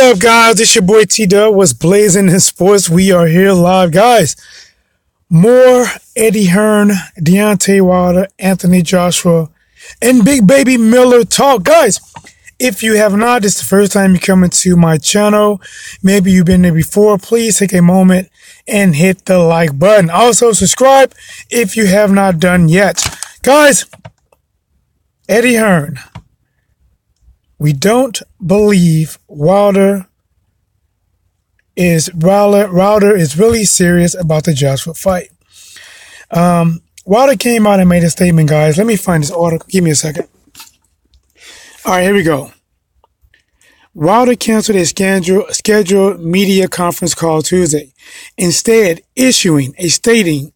up, guys? It's your boy T-Dub. What's blazing in sports? We are here live, guys. More Eddie Hearn, Deontay Wilder, Anthony Joshua, and Big Baby Miller talk. Guys, if you have not, this is the first time you're coming to my channel. Maybe you've been there before. Please take a moment and hit the like button. Also, subscribe if you have not done yet. Guys, Eddie Hearn. We don't believe Wilder is really serious about the Joshua fight. Wilder came out and made a statement, guys. Let me find this article. Give me a second. All right, here we go. Wilder canceled a scheduled media conference call Tuesday, instead issuing a statement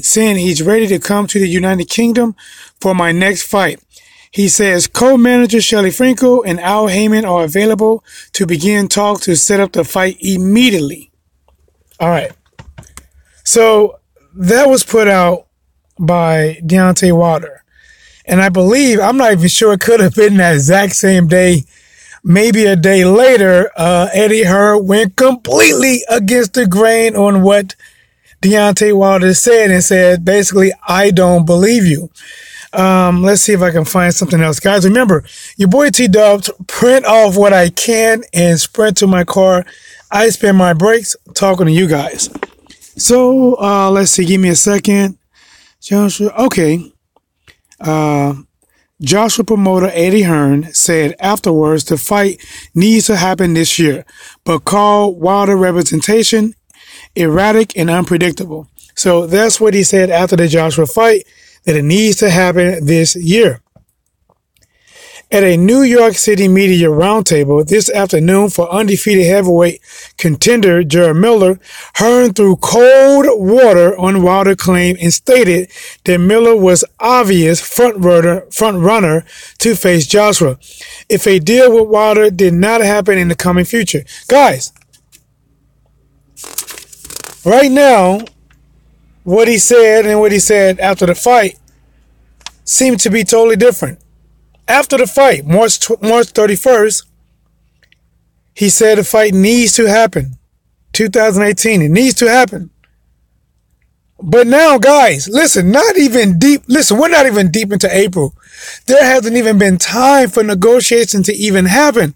saying he's ready to come to the United Kingdom for my next fight. He says co-manager Shelly Franco and Al Heyman are available to begin talks to set up the fight immediately. All right. So that was put out by Deontay Wilder. And I believe, I'm not even sure, it could have been that exact same day, maybe a day later, Eddie Hearn went completely against the grain on what Deontay Wilder said and said, basically, I don't believe you. Let's see if I can find something else. Guys, remember, your boy T-Dubs, print off what I can and sprint to my car. I spend my breaks talking to you guys. So, let's see. Give me a second. Joshua. Okay. Joshua promoter Eddie Hearn said afterwards the fight needs to happen this year, but called Wilder representation erratic and unpredictable. So that's what he said after the Joshua fight, that it needs to happen this year. At a New York City media roundtable this afternoon for undefeated heavyweight contender Jared Miller, Hearn threw cold water on Wilder's claim and stated that Miller was obvious front runner to face Joshua if a deal with Wilder did not happen in the coming future. Guys, right now, what he said and what he said after the fight seemed to be totally different. After the fight, March 31st, he said the fight needs to happen. 2018, it needs to happen. But now, guys, listen, we're not even deep into April. There hasn't even been time for negotiations to even happen.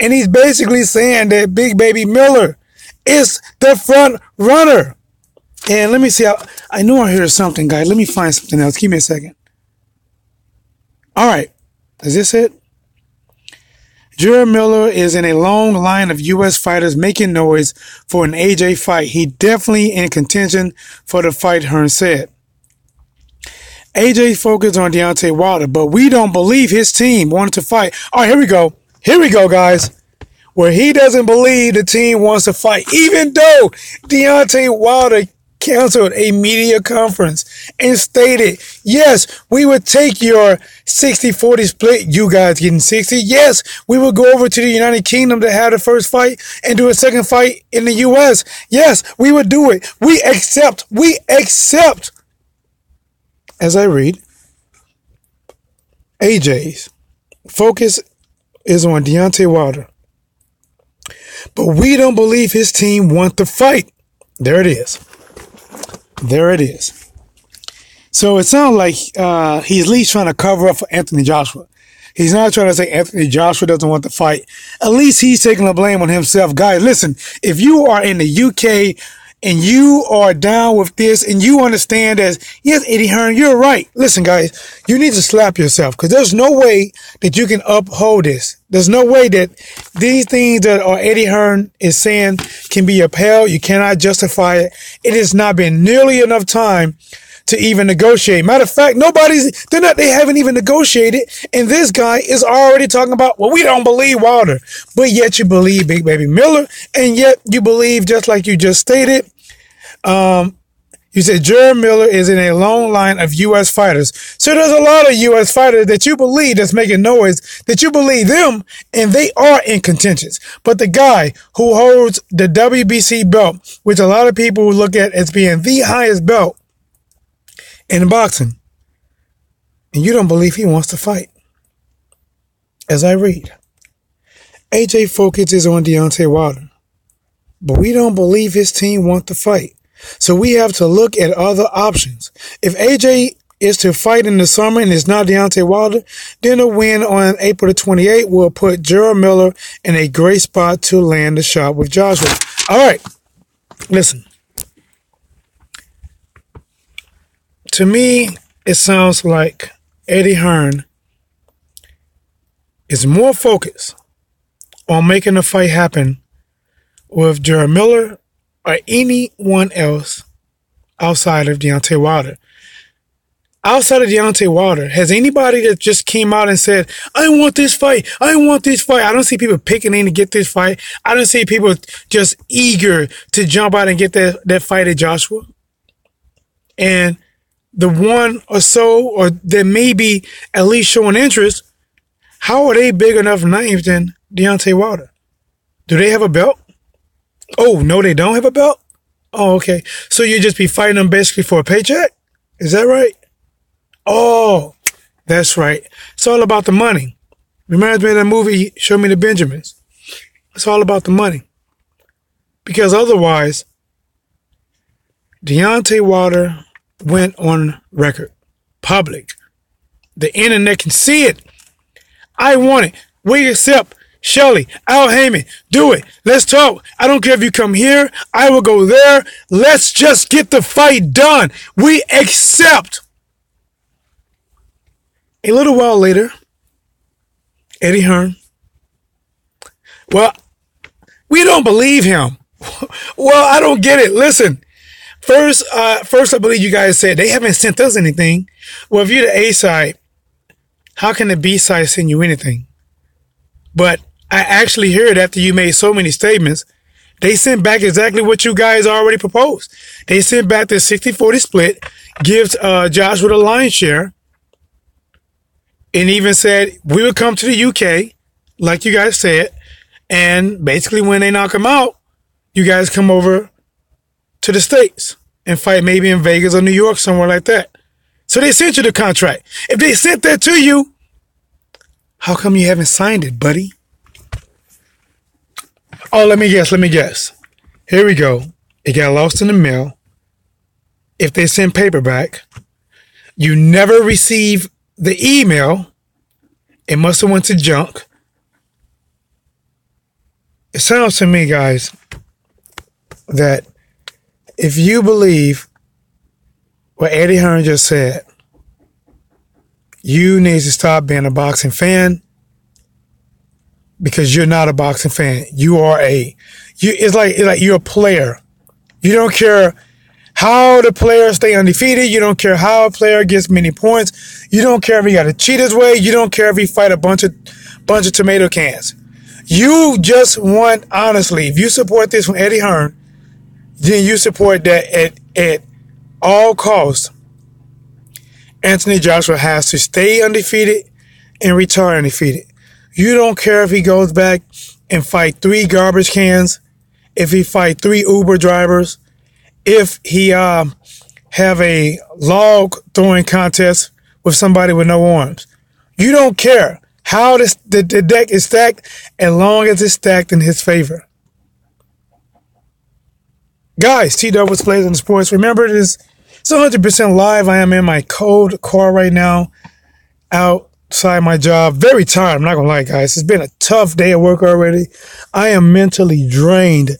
And he's basically saying that Big Baby Miller is the front runner. And let me see. I know I heard something, guys. Let me find something else. Give me a second. All right. Is this it? Jared Miller is in a long line of U.S. fighters making noise for an AJ fight. He definitely in contention for the fight, Hearn said. AJ focused on Deontay Wilder, but we don't believe his team wanted to fight. All right, here we go. Here we go, guys. Where he doesn't believe the team wants to fight, even though Deontay Wilder canceled a media conference and stated, yes, we would take your 60-40 split. You guys getting 60. Yes, we would go over to the United Kingdom to have the first fight and do a second fight in the U.S. Yes, we would do it. We accept. As I read, AJ's focus is on Deontay Wilder, but we don't believe his team want to fight. There it is. There it is. So it sounds like he's at least trying to cover up for Anthony Joshua. He's not trying to say Anthony Joshua doesn't want to fight. At least he's taking the blame on himself. Guys, listen, if you are in the UK and you are down with this and you understand that, yes, Eddie Hearn, you're right. Listen, guys, you need to slap yourself because there's no way that you can uphold this. There's no way that these things that Eddie Hearn is saying can be upheld. You cannot justify it. It has not been nearly enough time to even negotiate. Matter of fact, they haven't even negotiated. And this guy is already talking about, well, we don't believe Wilder, but yet you believe Big Baby Miller. And yet you believe, just like you just stated, you said Jared Miller is in a long line of U.S. fighters. So there's a lot of U.S. fighters that you believe that's making noise, that you believe them, and they are in contention. But the guy who holds the WBC belt, which a lot of people look at as being the highest belt in boxing, and you don't believe he wants to fight, as I read. AJ focuses on Deontay Wilder, but we don't believe his team wants to fight. So we have to look at other options. If AJ is to fight in the summer and it's not Deontay Wilder, then a win on April the 28th will put Gerald Miller in a great spot to land the shot with Joshua. All right, listen. To me, it sounds like Eddie Hearn is more focused on making the fight happen with Gerald Miller or anyone else outside of Deontay Wilder. Outside of Deontay Wilder, has anybody that just came out and said, I want this fight, I want this fight? I don't see people picking in to get this fight. I don't see people just eager to jump out and get that fight at Joshua. And the one or so, or that may be at least showing interest, how are they big enough names than Deontay Wilder? Do they have a belt? Oh, no, they don't have a belt? Oh, okay. So you just be fighting them basically for a paycheck? Is that right? Oh, that's right. It's all about the money. Reminds me of that movie, Show Me the Benjamins. It's all about the money. Because otherwise, Deontay Wilder went on record, public. The internet can see it. I want it. We accept. Shelly, Al Heyman, do it. Let's talk. I don't care if you come here. I will go there. Let's just get the fight done. We accept. A little while later, Eddie Hearn. Well, we don't believe him. Well, I don't get it. Listen. First, I believe you guys said they haven't sent us anything. Well, if you're the A side, how can the B side send you anything? But I actually heard after you made so many statements, they sent back exactly what you guys already proposed. They sent back the 60-40 split, gives Joshua the lion's share, and even said we would come to the UK, like you guys said, and basically when they knock him out, you guys come over to the States and fight maybe in Vegas or New York, somewhere like that. So they sent you the contract. If they sent that to you, how come you haven't signed it, buddy? Oh, let me guess. Here we go. It got lost in the mail. If they send paperback, you never receive the email. It must have went to junk. It sounds to me, guys, that if you believe what Eddie Hearn just said, you need to stop being a boxing fan because you're not a boxing fan. You are it's like you're a player. You don't care how the players stay undefeated. You don't care how a player gets many points. You don't care if he got to cheat his way. You don't care if he fight a bunch of tomato cans. You just want, honestly, if you support this from Eddie Hearn, then you support that at all costs. Anthony Joshua has to stay undefeated and retire undefeated. You don't care if he goes back and fight 3 garbage cans, if he fight 3 Uber drivers, if he have a log throwing contest with somebody with no arms. You don't care how the deck is stacked as long as it's stacked in his favor. Guys, T-Doubles Plays on the Sports. Remember, it's 100% live. I am in my cold car right now, outside my job. Very tired. I'm not going to lie, guys. It's been a tough day at work already. I am mentally drained,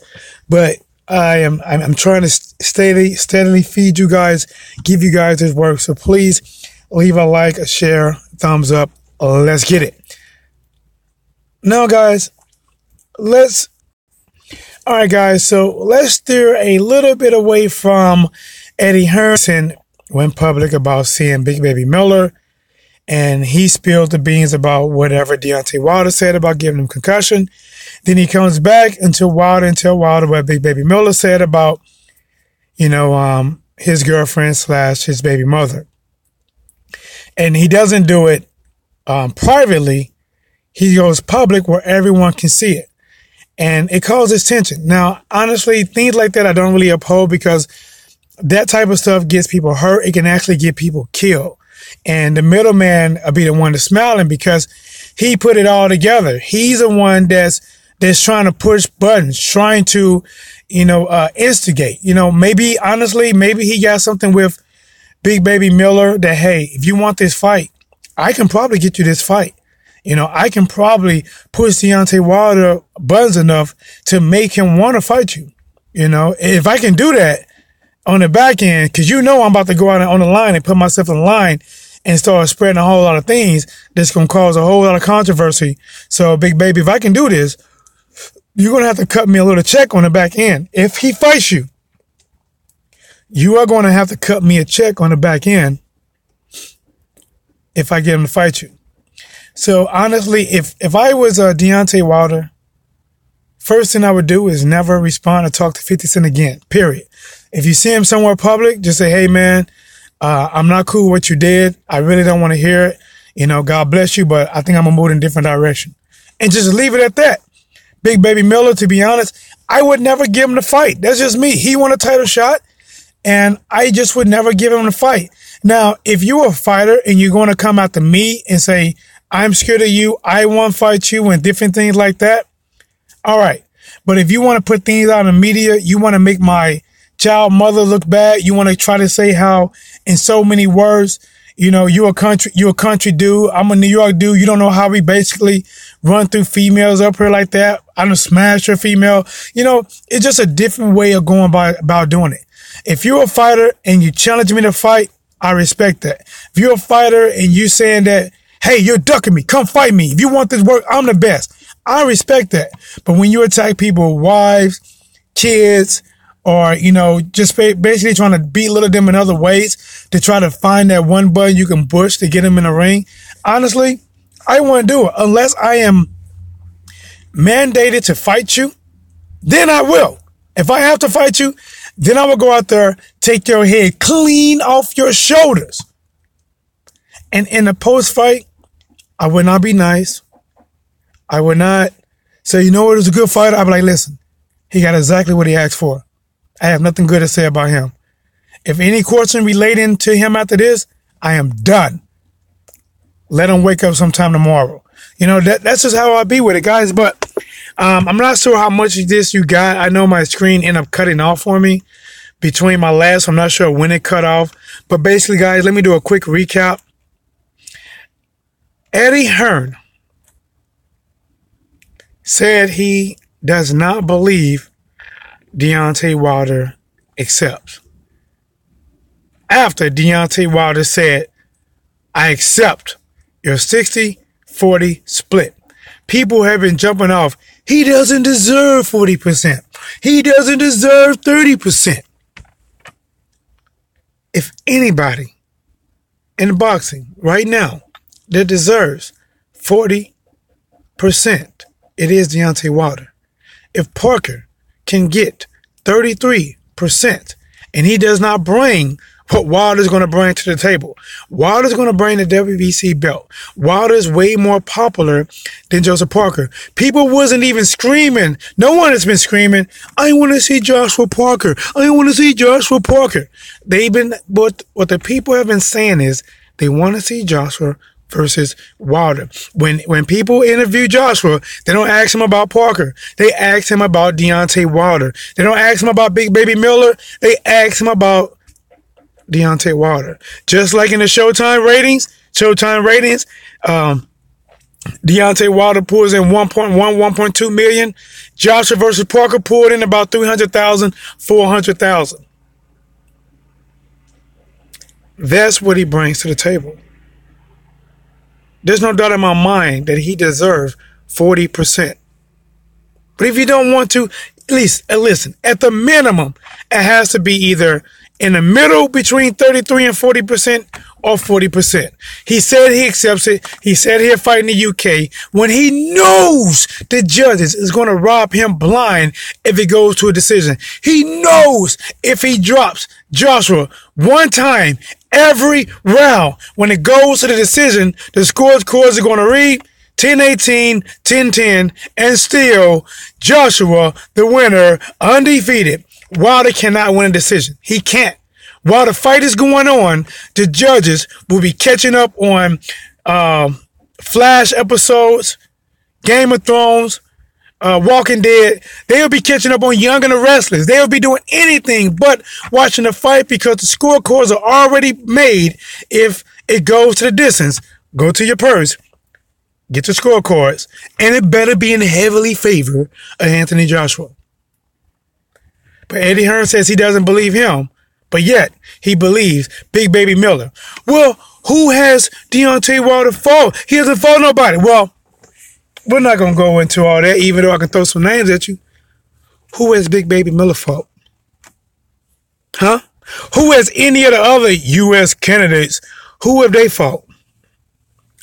but I'm trying to steadily feed you guys, give you guys this work. So please leave a like, a share, thumbs up. Let's get it. Now, guys, all right, guys, so let's steer a little bit away from Eddie Hearn. Went public about seeing Big Baby Miller, and he spilled the beans about whatever Deontay Wilder said about giving him concussion. Then he comes back and tell Wilder what Big Baby Miller said about, his girlfriend / his baby mother. And he doesn't do it privately. He goes public where everyone can see it. And it causes tension. Now, honestly, things like that I don't really uphold because that type of stuff gets people hurt. It can actually get people killed. And the middleman will be the one to smiling because he put it all together. He's the one that's trying to push buttons, trying to, instigate. Maybe honestly, maybe he got something with Big Baby Miller that, hey, if you want this fight, I can probably get you this fight. I can probably push Deontay Wilder buttons enough to make him want to fight you. If I can do that on the back end, because I'm about to go out on the line and put myself in line and start spreading a whole lot of things that's going to cause a whole lot of controversy. So, Big Baby, if I can do this, you're going to have to cut me a little check on the back end. If he fights you, you are going to have to cut me a check on the back end if I get him to fight you. So, honestly, if I was Deontay Wilder, first thing I would do is never respond or talk to 50 Cent again, period. If you see him somewhere public, just say, hey, man, I'm not cool with what you did. I really don't want to hear it. God bless you, but I think I'm going to move in a different direction. And just leave it at that. Big Baby Miller, to be honest, I would never give him the fight. That's just me. He won a title shot, and I just would never give him the fight. Now, if you're a fighter and you're going to come after me and say, I'm scared of you, I won't fight you, and different things like that, all right. But if you want to put things out in the media, you want to make my child mother look bad, you want to try to say how, in so many words, you're a country dude, I'm a New York dude, you don't know how we basically run through females up here like that. I don't smash your female. It's just a different way of going about doing it. If you're a fighter and you challenge me to fight, I respect that. If you're a fighter and you saying that, hey, you're ducking me, come fight me. If you want this work, I'm the best. I respect that. But when you attack people, wives, kids, or, just basically trying to belittle them in other ways to try to find that one button you can push to get them in the ring, honestly, I wouldn't do it. Unless I am mandated to fight you, then I will. If I have to fight you, then I will go out there, take your head clean off your shoulders. And in the post-fight, I would not be nice. I would not say, it was a good fighter. I'd be like, listen, he got exactly what he asked for. I have nothing good to say about him. If any question relating to him after this, I am done. Let him wake up sometime tomorrow. That's just how I be with it, guys. But I'm not sure how much of this you got. I know my screen ended up cutting off for me between my last. I'm not sure when it cut off. But basically, guys, let me do a quick recap. Eddie Hearn said he does not believe Deontay Wilder accepts. After Deontay Wilder said, I accept your 60-40 split. People have been jumping off. He doesn't deserve 40%. He doesn't deserve 30%. If anybody in boxing right now that deserves 40%, it is Deontay Wilder. If Parker can get 33% and he does not bring what Wilder's going to bring to the table, Wilder's going to bring the WBC belt. Wilder's way more popular than Joseph Parker. People wasn't even screaming. No one has been screaming, I want to see Joshua Parker. I want to see Joshua Parker. What the people have been saying is they want to see Joshua versus Wilder. When people interview Joshua, they don't ask him about Parker. They ask him about Deontay Wilder. They don't ask him about Big Baby Miller. They ask him about Deontay Wilder. Just like in the Showtime ratings, Deontay Wilder pulls in 1.2 million. Joshua versus Parker pulled in about 300,000, 400,000. That's what he brings to the table. There's no doubt in my mind that he deserves 40%. But if you don't want to, at least listen, at the minimum, it has to be either in the middle between 33 and 40% or 40%. He said he accepts it. He said he'll fight in the UK when he knows the judges is going to rob him blind if it goes to a decision. He knows if he drops Joshua one time every round, when it goes to the decision, the scores are going to read 10-18, 10-10, and still Joshua, the winner, undefeated. Wilder cannot win a decision. He can't. While the fight is going on, the judges will be catching up on Flash episodes, Game of Thrones, Walking Dead. They'll be catching up on Young and the Restless. They'll be doing anything but watching the fight because the scorecards are already made. If it goes to the distance, go to your purse, get your scorecards, and it better be in heavily favor of Anthony Joshua. But Eddie Hearn says he doesn't believe him, but yet he believes Big Baby Miller. Well, who has Deontay Wilder fought? He hasn't fought nobody. Well, we're not going to go into all that, even though I can throw some names at you. Who has Big Baby Miller fought? Huh? Who has any of the other U.S. candidates? Who have they fought?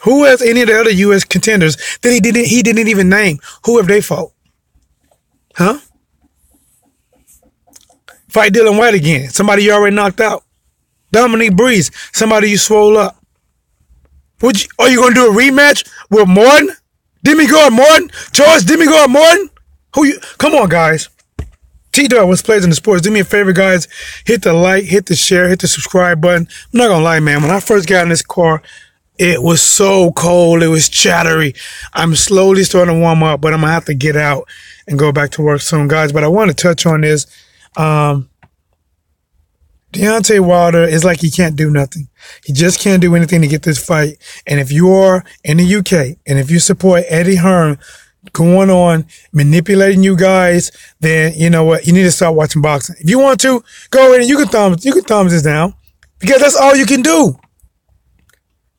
Who has any of the other U.S. contenders that he didn't even name? Who have they fought? Huh? Fight Dylan White again. Somebody you already knocked out. Dominic Breeze. Somebody you swole up. Are you going to do a rematch with Morton? Demigod Morton? Charles Demigod Morton? Come on, guys. T-Dog was Plays in the Sports. Do me a favor, guys. Hit the like, hit the share, hit the subscribe button. I'm not going to lie, man. When I first got in this car, it was so cold. It was chattery. I'm slowly starting to warm up, but I'm going to have to get out and go back to work soon, guys. But I want to touch on this. Deontay Wilder is like he can't do nothing. He just can't do anything to get this fight. And if you are in the UK and if you support Eddie Hearn going on manipulating you guys, then you know what? You need to start watching boxing. If you want to, go in and you can thumbs this down because that's all you can do.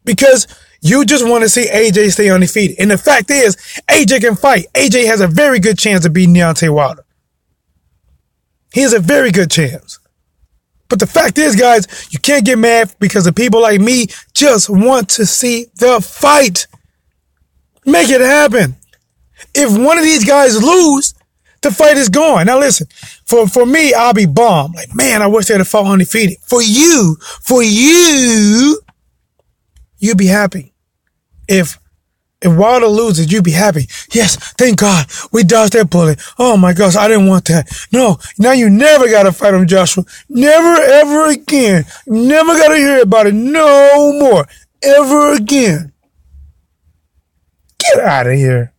Because you just want to see AJ stay undefeated. And the fact is, AJ can fight. AJ has a very good chance of beating Deontay Wilder. He has a very good chance. But the fact is, guys, you can't get mad because of people like me just want to see the fight. Make it happen. If one of these guys lose, the fight is gone. Now listen, for me, I'll be bummed. Like, man, I wish they'd have fought undefeated. For you, you'd be happy. If Wilder loses, you'd be happy. Yes, thank God we dodged that bullet. Oh my gosh, I didn't want that. No, now you never got to fight him, Joshua. Never, ever again. You never got to hear about it no more. Ever again. Get out of here.